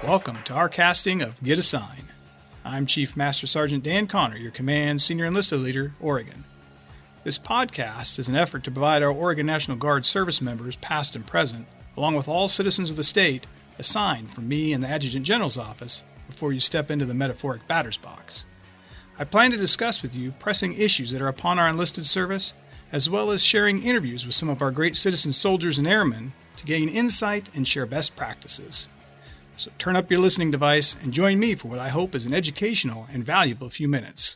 Welcome to our casting of Get a Sign. I'm Chief Master Sergeant Dan Connor, your Command Senior Enlisted Leader, Oregon. This podcast is an effort to provide our Oregon National Guard service members, past and present, along with all citizens of the state, a sign from me and the Adjutant General's office before you step into the metaphoric batter's box. I plan to discuss with you pressing issues that are upon our enlisted service, as well as sharing interviews with some of our great citizen soldiers and airmen to gain insight and share best practices. So turn up your listening device and join me for what I hope is an educational and valuable few minutes.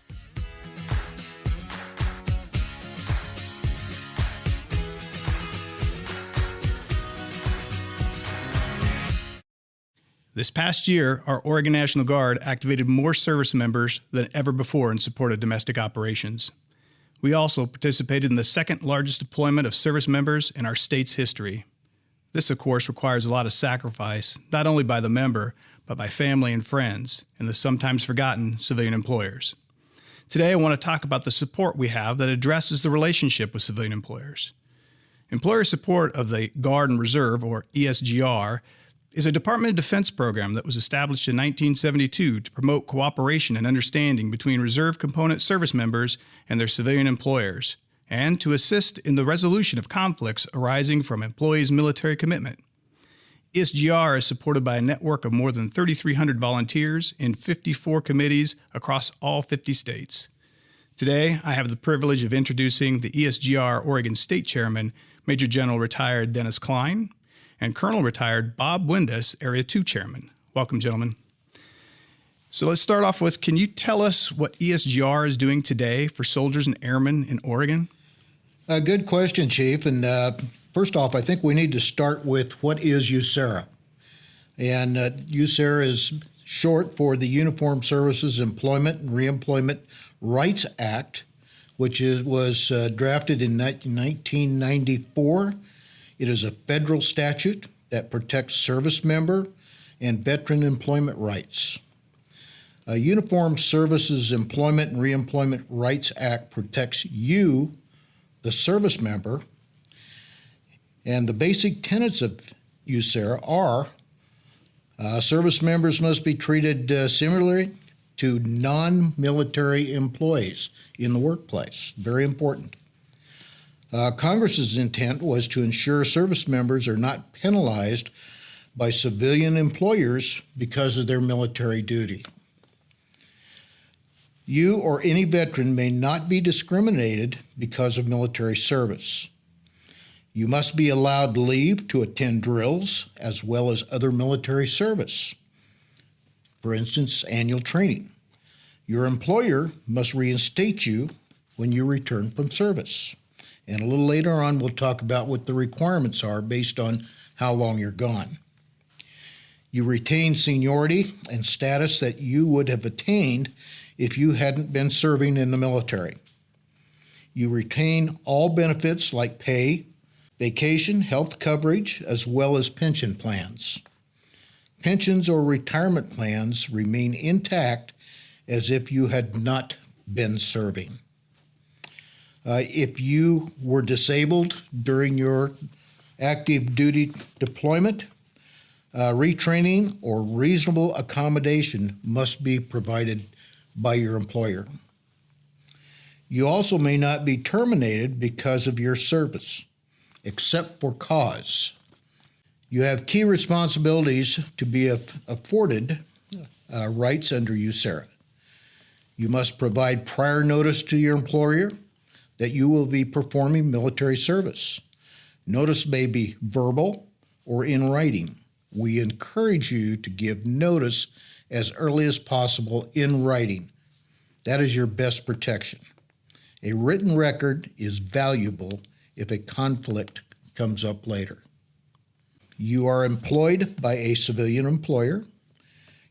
This past year, our Oregon National Guard activated more service members than ever before in support of domestic operations. We also participated in the second largest deployment of service members in our state's history. This, of course, requires a lot of sacrifice, not only by the member, but by family and friends, and the sometimes forgotten civilian employers. Today, I want to talk about the support we have that addresses the relationship with civilian employers. Employer support of the Guard and Reserve, or ESGR, is a Department of Defense program that was established in 1972 to promote cooperation and understanding between reserve component service members and their civilian employers, and to assist in the resolution of conflicts arising from employees' military commitment. ESGR is supported by a network of more than 3,300 volunteers in 54 committees across all 50 states. Today, I have the privilege of introducing the ESGR Oregon State Chairman, Major General Retired Dennis Klein, and Colonel Retired Bob Windus, Area 2 Chairman. Welcome, gentlemen. So let's start off with, can you tell us what ESGR is doing today for soldiers and airmen in Oregon? Good question, Chief. And first off, I think we need to start with what is USERRA. And USERRA is short for the Uniformed Services Employment and Reemployment Rights Act, which was drafted in 1994. It is a federal statute that protects service member and veteran employment rights. Uniformed Services Employment and Reemployment Rights Act protects you, the service member, and the basic tenets of USERRA are service members must be treated similarly to non-military employees in the workplace. Very important. Congress's intent was to ensure service members are not penalized by civilian employers because of their military duty. You or any veteran may not be discriminated because of military service. You must be allowed leave to attend drills as well as other military service. For instance, annual training. Your employer must reinstate you when you return from service. And a little later on, we'll talk about what the requirements are based on how long you're gone. You retain seniority and status that you would have attained if you hadn't been serving in the military. You retain all benefits like pay, vacation, health coverage, as well as pension plans. Pensions or retirement plans remain intact as if you had not been serving. If you were disabled during your active duty deployment, retraining or reasonable accommodation must be provided by your employer. You also may not be terminated because of your service, except for cause. You have key responsibilities to be afforded rights under USERRA. You must provide prior notice to your employer that you will be performing military service. Notice may be verbal or in writing. We encourage you to give notice as early as possible in writing. That is your best protection. A written record is valuable if a conflict comes up later. You are employed by a civilian employer.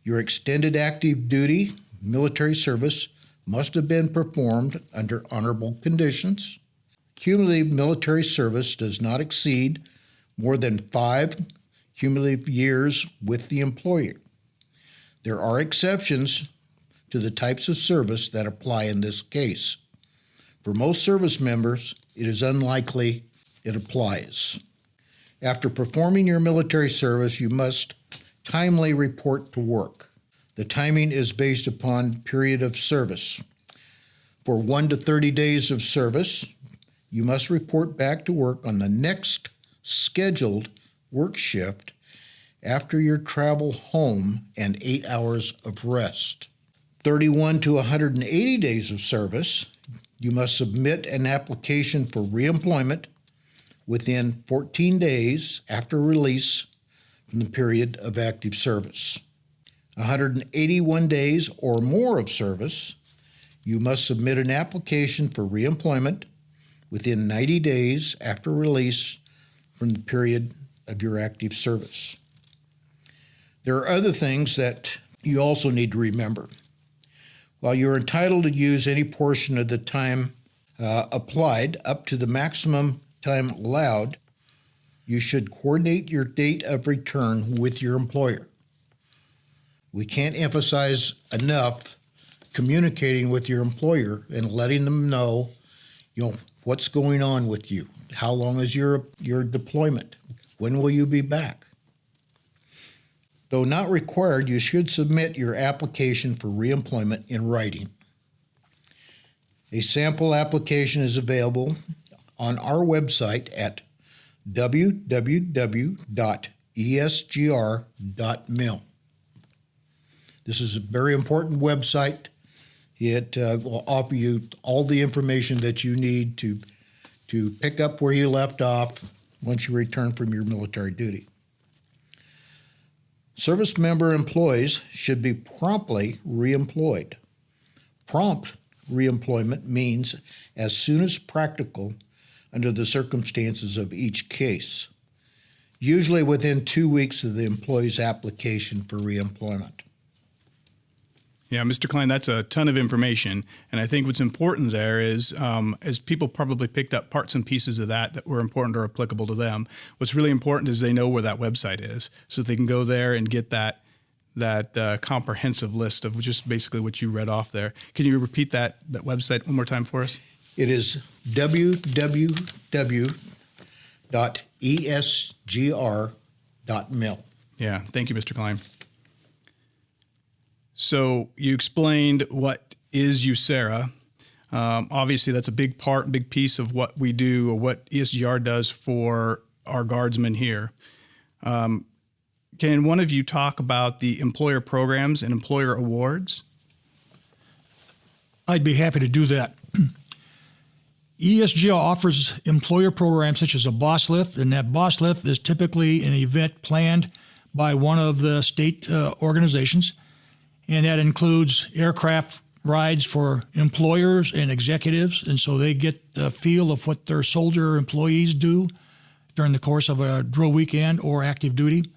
Your extended active duty military service must have been performed under honorable conditions. Cumulative military service does not exceed more than 5 cumulative years with the employer. There are exceptions to the types of service that apply in this case. For most service members, it is unlikely it applies. After performing your military service, you must timely report to work. The timing is based upon period of service. For 1 to 30 days of service, you must report back to work on the next scheduled work shift after your travel home and 8 hours of rest. 31 to 180 days of service, you must submit an application for reemployment within 14 days after release from the period of active service. 181 days or more of service, you must submit an application for reemployment within 90 days after release from the period of your active service. There are other things that you also need to remember. While you're entitled to use any portion of the time applied up to the maximum time allowed, you should coordinate your date of return with your employer. We can't emphasize enough communicating with your employer and letting them know, what's going on with you. How long is your deployment? When will you be back? Though not required, you should submit your application for reemployment in writing. A sample application is available on our website at www.esgr.mil. This is a very important website. It will offer you all the information that you need to pick up where you left off once you return from your military duty. Service member employees should be promptly reemployed. Prompt reemployment means as soon as practical under the circumstances of each case, usually within 2 weeks of the employee's application for reemployment. Yeah, Mr. Klein, that's a ton of information. And I think what's important there is, as people probably picked up parts and pieces of that were important or applicable to them, what's really important is they know where that website is so that they can go there and get that comprehensive list of just basically what you read off there. Can you repeat that website one more time for us? It is www.esgr.mil. Yeah, thank you, Mr. Klein. So you explained what is USERRA. Obviously, that's a big piece of what we do or what ESGR does for our guardsmen here. Can one of you talk about the employer programs and employer awards? I'd be happy to do that. ESGR offers employer programs such as a boss lift, and that boss lift is typically an event planned by one of the state organizations. And that includes aircraft rides for employers and executives, and so they get the feel of what their soldier employees do during the course of a drill weekend or active duty.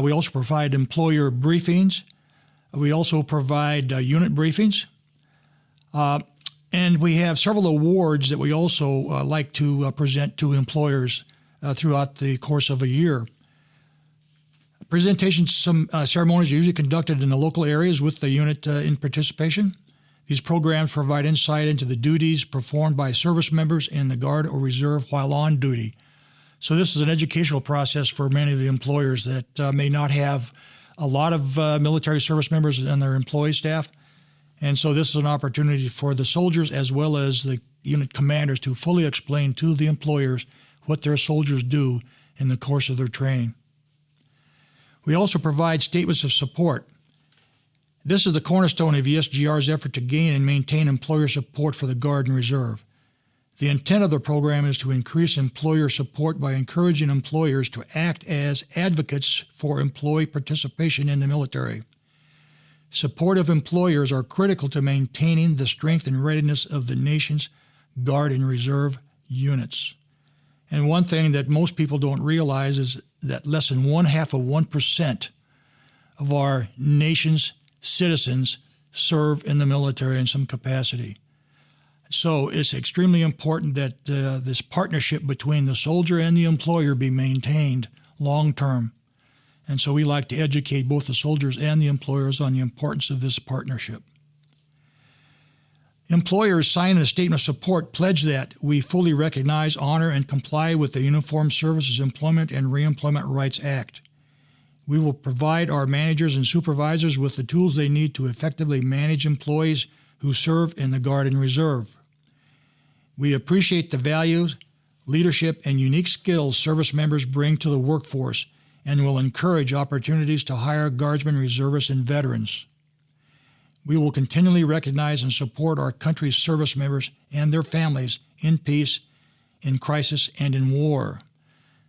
We also provide employer briefings. We also provide unit briefings. And we have several awards that we also like to present to employers throughout the course of a year. Presentations, some ceremonies are usually conducted in the local areas with the unit in participation. These programs provide insight into the duties performed by service members in the Guard or Reserve while on duty. So this is an educational process for many of the employers that may not have a lot of military service members and their employee staff. And so this is an opportunity for the soldiers as well as the unit commanders to fully explain to the employers what their soldiers do in the course of their training. We also provide statements of support. This is the cornerstone of ESGR's effort to gain and maintain employer support for the Guard and Reserve. The intent of the program is to increase employer support by encouraging employers to act as advocates for employee participation in the military. Supportive employers are critical to maintaining the strength and readiness of the nation's Guard and Reserve units. And one thing that most people don't realize is that less than 0.5% of our nation's citizens serve in the military in some capacity. So it's extremely important that this partnership between the soldier and the employer be maintained long term. And so we like to educate both the soldiers and the employers on the importance of this partnership. Employers sign a statement of support pledge that we fully recognize, honor, and comply with the Uniformed Services Employment and Reemployment Rights Act. We will provide our managers and supervisors with the tools they need to effectively manage employees who serve in the Guard and Reserve. We appreciate the values, leadership, and unique skills service members bring to the workforce and will encourage opportunities to hire Guardsmen, reservists, and veterans. We will continually recognize and support our country's service members and their families in peace, in crisis, and in war.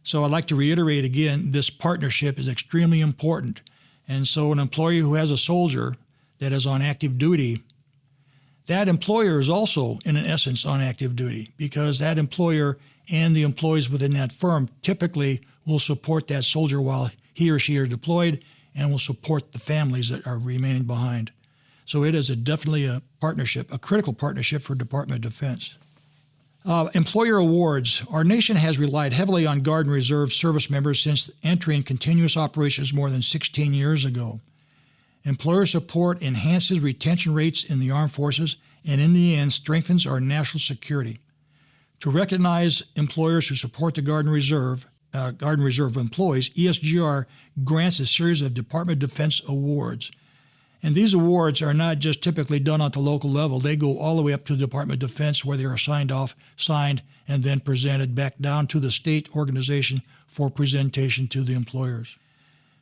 So I'd like to reiterate again, this partnership is extremely important. And so an employer who has a soldier that is on active duty, that employer is also, in essence, on active duty, because that employer and the employees within that firm typically will support that soldier while he or she are deployed and will support the families that are remaining behind. So it is definitely a partnership, a critical partnership for Department of Defense. Employer awards. Our nation has relied heavily on Guard and Reserve service members since entering continuous operations more than 16 years ago. Employer support enhances retention rates in the armed forces and in the end strengthens our national security. To recognize employers who support the Guard and Reserve employees, ESGR grants a series of Department of Defense awards. And these awards are not just typically done at the local level. They go all the way up to the Department of Defense where they are signed, and then presented back down to the state organization for presentation to the employers.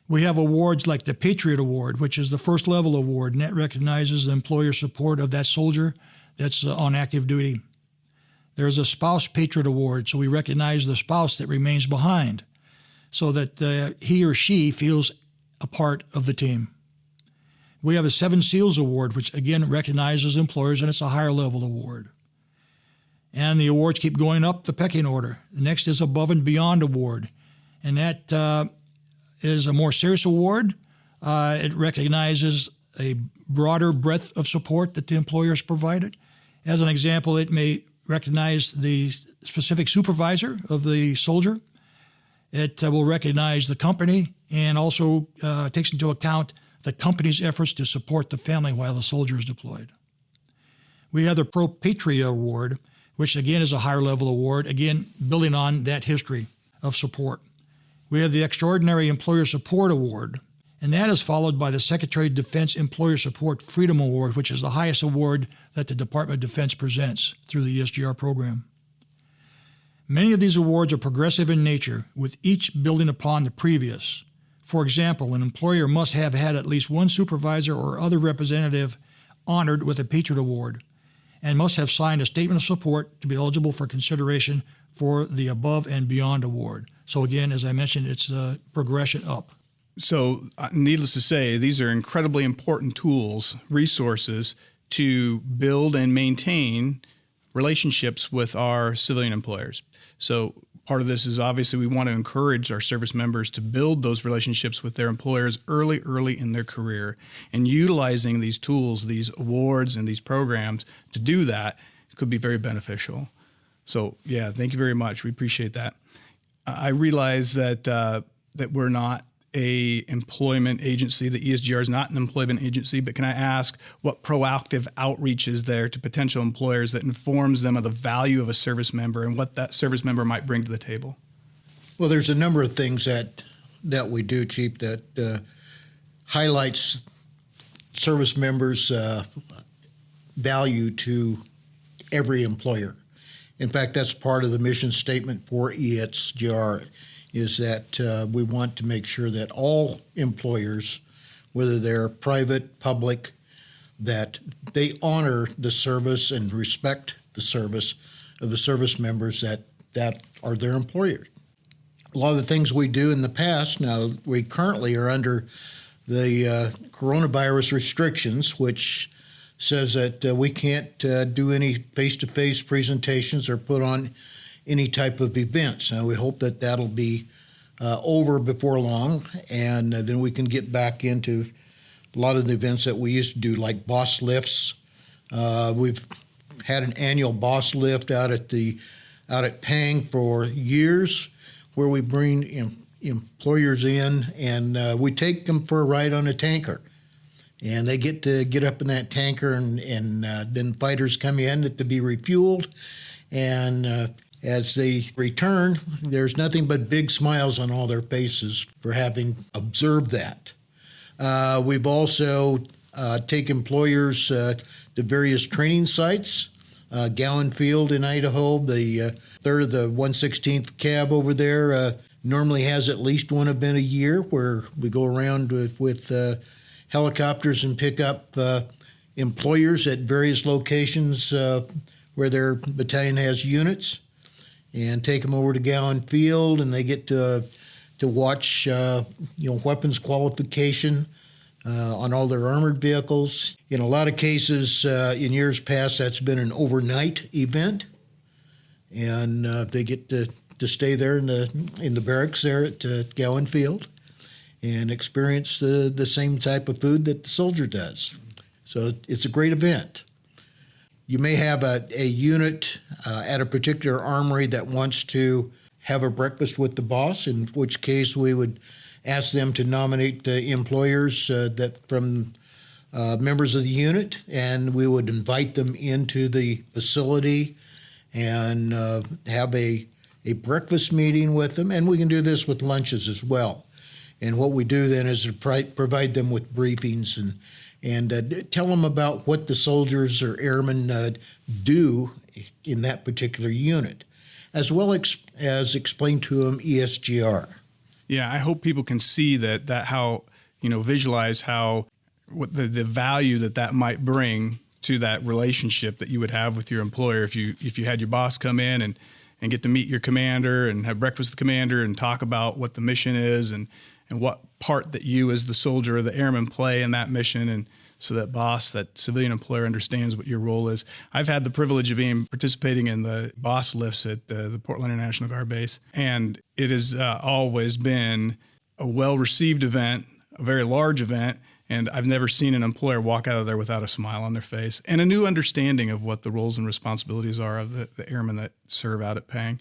We have awards like the Patriot Award, which is the first level award, and that recognizes the employer support of that soldier that's on active duty. There's a Spouse Patriot Award, so we recognize the spouse that remains behind so that he or she feels a part of the team. We have a Seven Seals Award, which again recognizes employers, and it's a higher level award. And the awards keep going up the pecking order. The next is Above and Beyond Award, and that is a more serious award. It recognizes a broader breadth of support that the employers provided. As an example, it may recognize the specific supervisor of the soldier. It will recognize the company and also takes into account the company's efforts to support the family while the soldier is deployed. We have the Pro Patria Award, which again is a higher level award, again building on that history of support. We have the Extraordinary Employer Support Award, and that is followed by the Secretary of Defense Employer Support Freedom Award, which is the highest award that the Department of Defense presents through the ESGR program. Many of these awards are progressive in nature, with each building upon the previous. For example, an employer must have had at least one supervisor or other representative honored with a Patriot Award and must have signed a statement of support to be eligible for consideration for the Above and Beyond Award. So again, as I mentioned, it's a progression up. So needless to say, these are incredibly important tools, resources to build and maintain relationships with our civilian employers. So part of this is obviously we want to encourage our service members to build those relationships with their employers early in their career, and utilizing these tools, these awards and these programs to do that could be very beneficial. So yeah, thank you very much. We appreciate that. I realize that we're not a employment agency. The ESGR is not an employment agency, but can I ask what proactive outreach is there to potential employers that informs them of the value of a service member and what that service member might bring to the table? Well, there's a number of things that we do, Chief, that highlights service members' value to every employer. In fact, that's part of the mission statement for ESGR, is that we want to make sure that all employers, whether they're private, public, that they honor the service and respect the service of the service members that are their employers. A lot of the things we do in the past, now we currently are under the coronavirus restrictions, which says that we can't do any face-to-face presentations or put on any type of events. Now, we hope that that'll be over before long, and then we can get back into a lot of the events that we used to do, like boss lifts. We've had an annual boss lift out at Pang for years, where we bring employers in and we take them for a ride on a tanker. And they get to get up in that tanker, and then fighters come in to be refueled, and As they return, there's nothing but big smiles on all their faces for having observed that. We've also taken employers to various training sites. Gowan Field in Idaho, the 3rd of the 116th Cab over there, normally has at least one event a year where we go around with helicopters and pick up employers at various locations where their battalion has units, and take them over to Gowan Field, and they get to watch weapons qualification on all their armored vehicles. In a lot of cases, in years past, that's been an overnight event, and they get to stay there in the barracks there at Gowan Field and experience the same type of food that the soldier does. So it's a great event. You may have a unit at a particular armory that wants to have a breakfast with the boss, in which case we would ask them to nominate employers that from members of the unit, and we would invite them into the facility and have a breakfast meeting with them, and we can do this with lunches as well. And what we do then is provide them with briefings and tell them about what the soldiers or airmen do in that particular unit, as well as explain to them ESGR. Yeah, I hope people can see that how, visualize how what the value that might bring to that relationship that you would have with your employer if you had your boss come in and get to meet your commander and have breakfast with the commander and talk about what the mission is and what part that you as the soldier or the airman play in that mission, and so that civilian employer understands what your role is. I've had the privilege of participating in the boss lifts at the Portland International Guard Base, and it has always been a well-received event, a very large event, and I've never seen an employer walk out of there without a smile on their face and a new understanding of what the roles and responsibilities are of the airmen that serve out at Pang.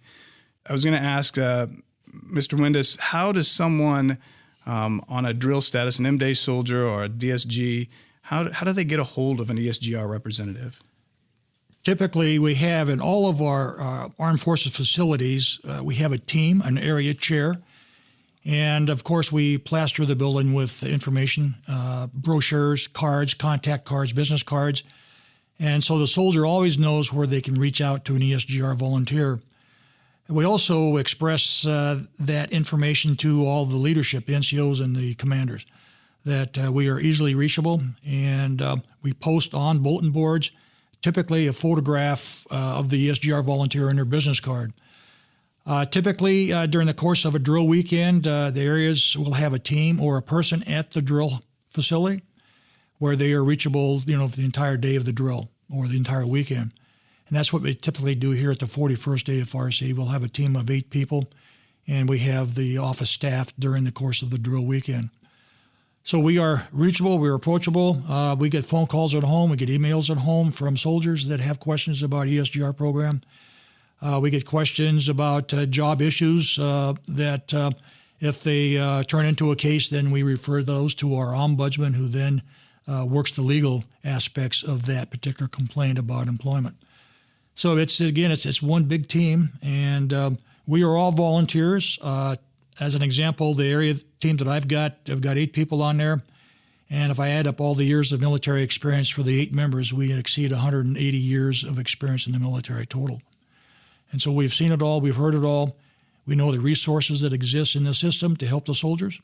I was going to ask Mr. Windus, how does someone on a drill status, an M-Day soldier or a DSG, how do they get a hold of an ESGR representative? Typically, we have in all of our armed forces facilities, we have a team, an area chair, and of course we plaster the building with information, brochures, cards, contact cards, business cards, and so the soldier always knows where they can reach out to an ESGR volunteer. We also express that information to all the leadership, the NCOs and the commanders, that we are easily reachable, and we post on bulletin boards, typically a photograph of the ESGR volunteer in their business card. Typically, during the course of a drill weekend, the areas will have a team or a person at the drill facility where they are reachable, for the entire day of the drill or the entire weekend. And that's what we typically do here at the 41st AFRC. We'll have a team of 8 people, and we have the office staff during the course of the drill weekend. So we are reachable, we're approachable. We get phone calls at home, we get emails at home from soldiers that have questions about ESGR program. We get questions about job issues that if they turn into a case, then we refer those to our ombudsman, who then works the legal aspects of that particular complaint about employment. So it's one big team, and we are all volunteers. As an example, the area team that I've got 8 people on there, and if I add up all the years of military experience for the 8 members, we exceed 180 years of experience in the military total. And so we've seen it all, we've heard it all. We know the resources that exist in the system to help the soldiers.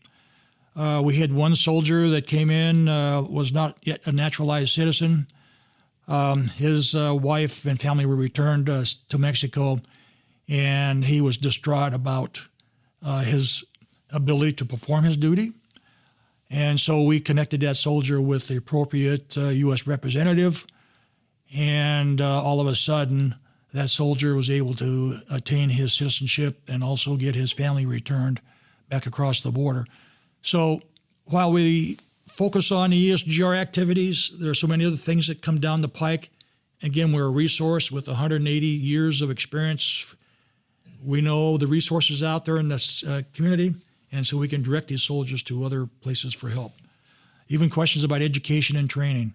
We had one soldier that came in, was not yet a naturalized citizen. His wife and family were returned to Mexico, and he was distraught about his ability to perform his duty. And so we connected that soldier with the appropriate U.S. representative, and all of a sudden, that soldier was able to attain his citizenship and also get his family returned back across the border. So while we focus on the ESGR activities, there are so many other things that come down the pike. Again, we're a resource with 180 years of experience. We know the resources out there in this community, and so we can direct these soldiers to other places for help. Even questions about education and training.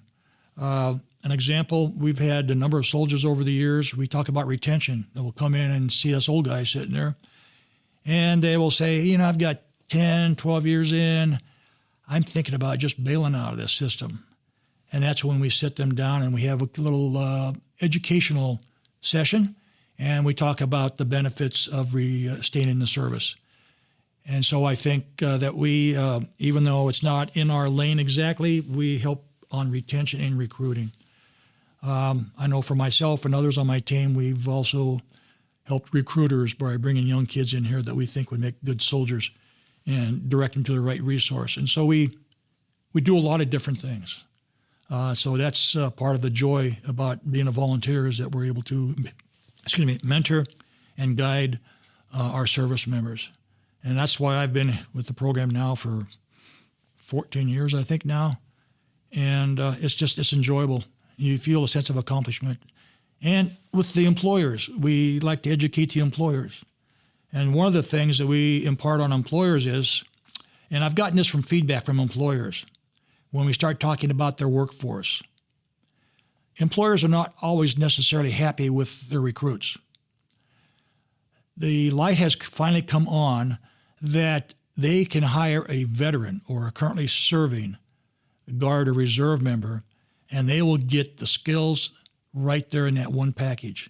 An example, we've had a number of soldiers over the years. We talk about retention. That will come in and see us old guys sitting there, and they will say, I've got 10, 12 years in. I'm thinking about just bailing out of this system. And that's when we sit them down and we have a little educational session, and we talk about the benefits of staying in the service. And so I think that we, even though it's not in our lane exactly, we help on retention and recruiting. I know for myself and others on my team, we've also helped recruiters by bringing young kids in here that we think would make good soldiers and direct them to the right resource. And so we do a lot of different things. So that's part of the joy about being a volunteer, is that we're able to, mentor and guide our service members. And that's why I've been with the program now for 14 years, I think now. And it's enjoyable. You feel a sense of accomplishment. And with the employers, we like to educate the employers. And one of the things that we impart on employers is, and I've gotten this from feedback from employers, when we start talking about their workforce, employers are not always necessarily happy with their recruits. The light has finally come on that they can hire a veteran or a currently serving Guard or Reserve member, and they will get the skills right there in that one package.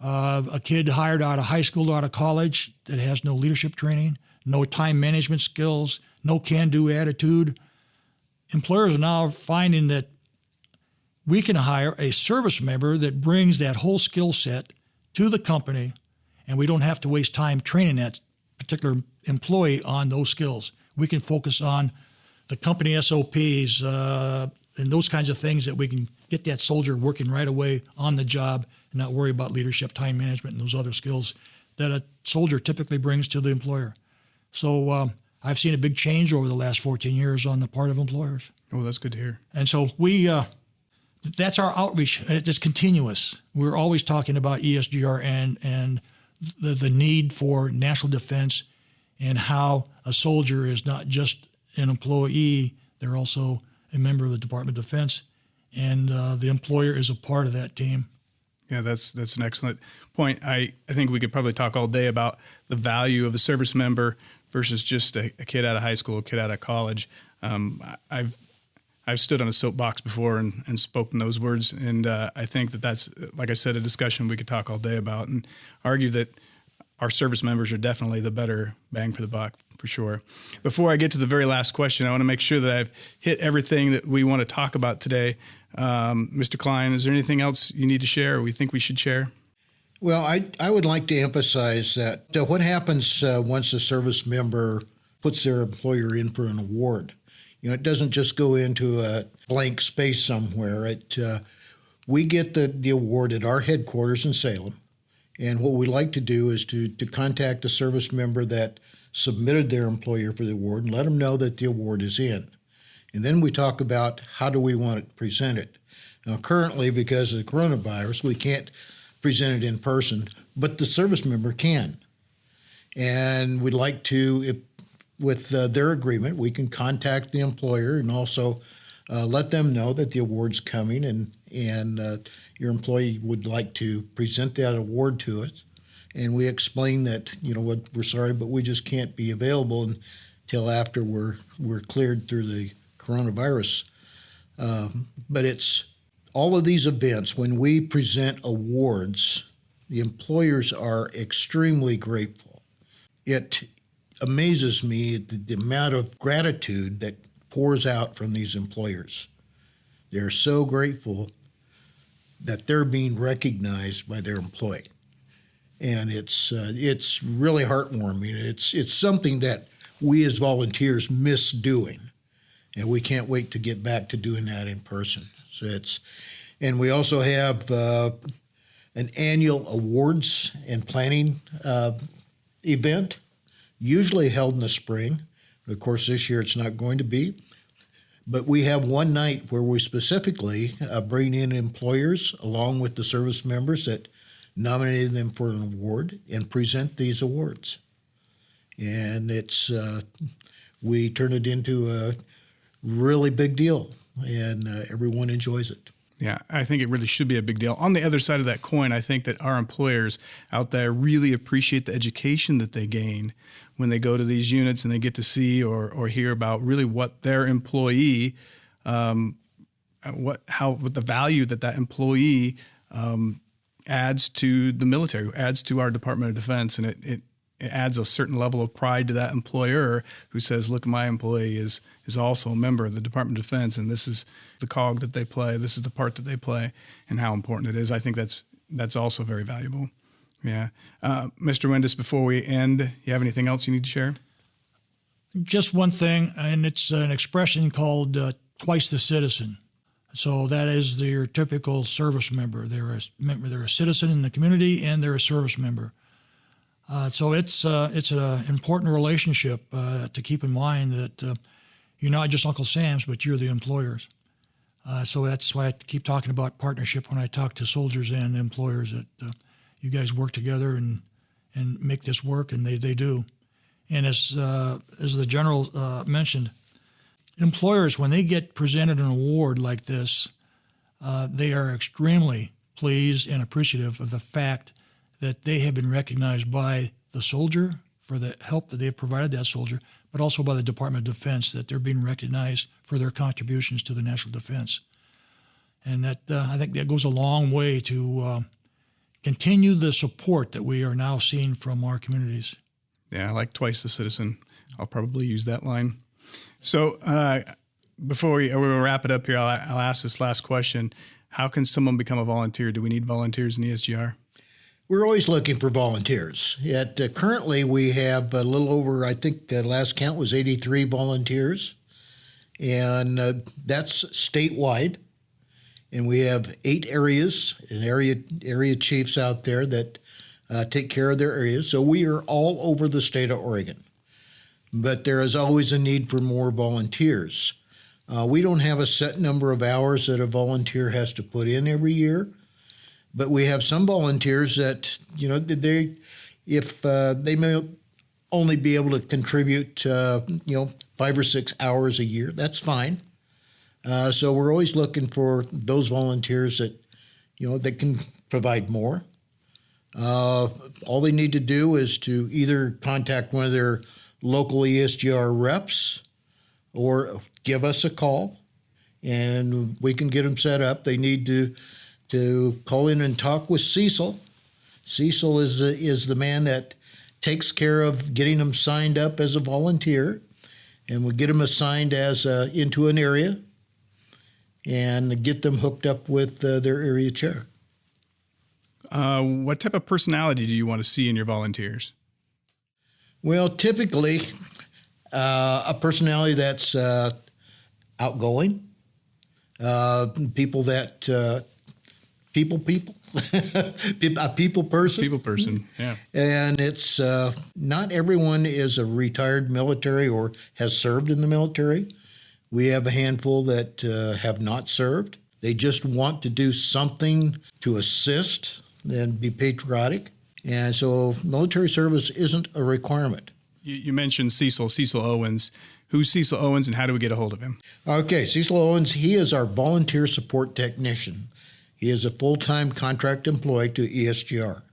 A kid hired out of high school or out of college that has no leadership training, no time management skills, no can-do attitude. Employers are now finding that we can hire a service member that brings that whole skill set to the company, and we don't have to waste time training that particular employee on those skills. We can focus on the company SOPs and those kinds of things, that we can get that soldier working right away on the job and not worry about leadership, time management, and those other skills that a soldier typically brings to the employer. So I've seen a big change over the last 14 years on the part of employers. Oh, that's good to hear. And so that's our outreach, and it's continuous. We're always talking about ESGR and the need for national defense, and how a soldier is not just an employee, they're also a member of the Department of Defense, and the employer is a part of that team. Yeah, that's an excellent point. I think we could probably talk all day about the value of a service member versus just a kid out of high school, a kid out of college. I've stood on a soapbox before and spoken those words, and I think that's, like I said, a discussion we could talk all day about and argue that our service members are definitely the better bang for the buck, for sure. Before I get to the very last question, I want to make sure that I've hit everything that we want to talk about today. Mr. Klein, is there anything else you need to share or we think we should share? Well, I would like to emphasize that what happens once a service member puts their employer in for an award. It doesn't just go into a blank space somewhere. We get the award at our headquarters in Salem. And what we like to do is to contact a service member that submitted their employer for the award and let them know that the award is in. And then we talk about how do we want it presented. Now, currently, because of the coronavirus, we can't present it in person, but the service member can. And we'd like to, with their agreement, we can contact the employer and also let them know that the award's coming, and your employee would like to present that award to us. And we explain that, we're sorry, but we just can't be available until after we're cleared through the coronavirus. But it's all of these events, when we present awards, the employers are extremely grateful. It amazes me the amount of gratitude that pours out from these employers. They're so grateful that they're being recognized by their employee. And it's really heartwarming. It's something that we as volunteers miss doing, and we can't wait to get back to doing that in person. And we also have an annual awards and planning event, usually held in the spring. Of course, this year it's not going to be. But we have one night where we specifically bring in employers along with the service members that nominated them for an award and present these awards. And we turn it into a really big deal, and everyone enjoys it. Yeah, I think it really should be a big deal. On the other side of that coin, I think that our employers out there really appreciate the education that they gain when they go to these units and they get to see or hear about really what their employee, what the value that employee adds to the military, adds to our Department of Defense, and it adds a certain level of pride to that employer who says, look, my employee is also a member of the Department of Defense, and this is the cog that they play, this is the part that they play, and how important it is. I think that's also very valuable. Yeah. Mr. Wendis, before we end, you have anything else you need to share? Just one thing, and it's an expression called twice the citizen. So that is your typical service member. They're a citizen in the community, and they're a service member. So it's an important relationship to keep in mind that you're not just Uncle Sam's, but you're the employers. So that's why I keep talking about partnership when I talk to soldiers and employers, that you guys work together and make this work, and they do. And as the general mentioned, employers, when they get presented an award like this, they are extremely pleased and appreciative of the fact that they have been recognized by the soldier for the help that they've provided that soldier, but also by the Department of Defense, that they're being recognized for their contributions to the national defense. And that I think that goes a long way to continue the support that we are now seeing from our communities. Yeah, I like twice the citizen. I'll probably use that line. So before we wrap it up here, I'll ask this last question. How can someone become a volunteer? Do we need volunteers in ESGR? We're always looking for volunteers. Yet currently we have a little over, I think last count was 83 volunteers, and that's statewide. And we have 8 areas and area chiefs out there that take care of their areas. So we are all over the state of Oregon. But there is always a need for more volunteers. We don't have a set number of hours that a volunteer has to put in every year. But we have some volunteers that, they may only be able to contribute, 5 or 6 hours a year. That's fine. So we're always looking for those volunteers that, that can provide more. All they need to do is to either contact one of their local ESGR reps or give us a call, and we can get them set up. They need to call in and talk with Cecil. Cecil is the man that takes care of getting them signed up as a volunteer, and we get them assigned as into an area and get them hooked up with their area chair. What type of personality do you want to see in your volunteers? Well, typically a personality that's outgoing, people that a people person. People person, yeah. And it's not everyone is a retired military or has served in the military. We have a handful that have not served. They just want to do something to assist and be patriotic. And so military service isn't a requirement. You mentioned Cecil Owens. Who's Cecil Owens, and how do we get a hold of him? Okay, Cecil Owens, he is our volunteer support technician. He is a full-time contract employee to ESGR.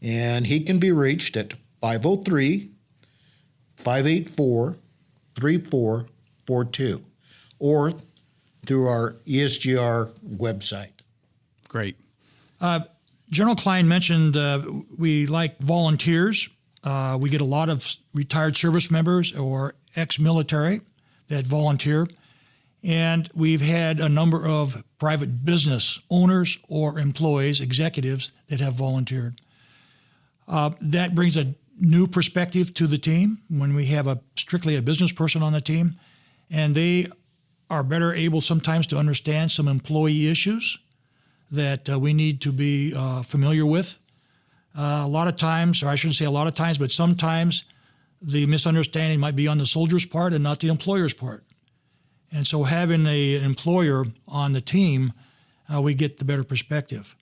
And he can be reached at 503-584-3442 or through our ESGR website. Great. General Klein mentioned we like volunteers. We get a lot of retired service members or ex-military that volunteer. And we've had a number of private business owners or employees, executives, that have volunteered. That brings a new perspective to the team when we have strictly a business person on the team. And they are better able sometimes to understand some employee issues that we need to be familiar with. A lot of times, or I shouldn't say a lot of times, but sometimes the misunderstanding might be on the soldier's part and not the employer's part. And so having an employer on the team, we get the better perspective.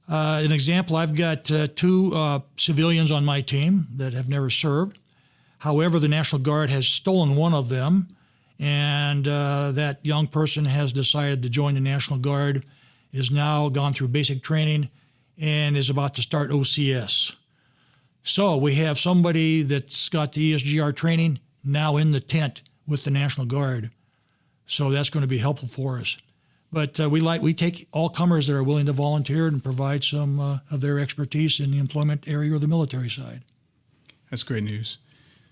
An example, I've got 2 civilians on my team that have never served. However, the National Guard has stolen one of them, and that young person has decided to join the National Guard is now gone through basic training and is about to start OCS. So we have somebody that's got the ESGR training now in the tent with the National Guard. So that's going to be helpful for us. But we take all comers that are willing to volunteer and provide some of their expertise in the employment area or the military side. That's great news.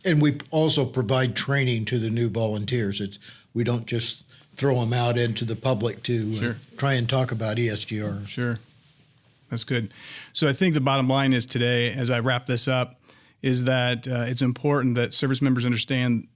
And we also provide training to the new volunteers. We don't just throw them out into the public to try and talk about ESGR. Sure. That's good. So I think the bottom line is today, as I wrap this up, is that it's important that service members understand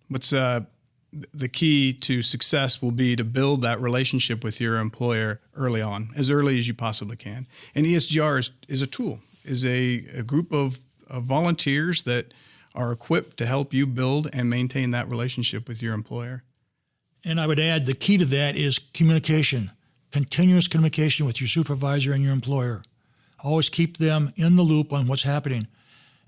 what's the key to success will be to build that relationship with your employer early on, as early as you possibly can. And ESGR is a tool, is a group of volunteers that are equipped to help you build and maintain that relationship with your employer. And I would add the key to that is communication, continuous communication with your supervisor and your employer. Always keep them in the loop on what's happening,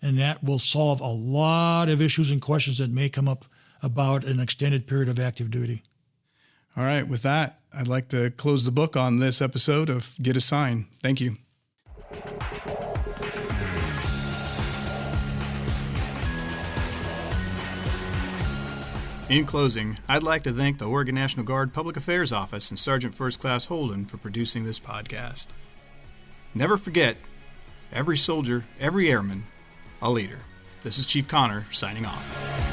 and that will solve a lot of issues and questions that may come up about an extended period of active duty. All right, with that, I'd like to close the book on this episode of Get a Sign. Thank you. In closing, I'd like to thank the Oregon National Guard Public Affairs Office and Sergeant First Class Holden for producing this podcast. Never forget, every soldier, every airman, a leader. This is Chief Connor signing off.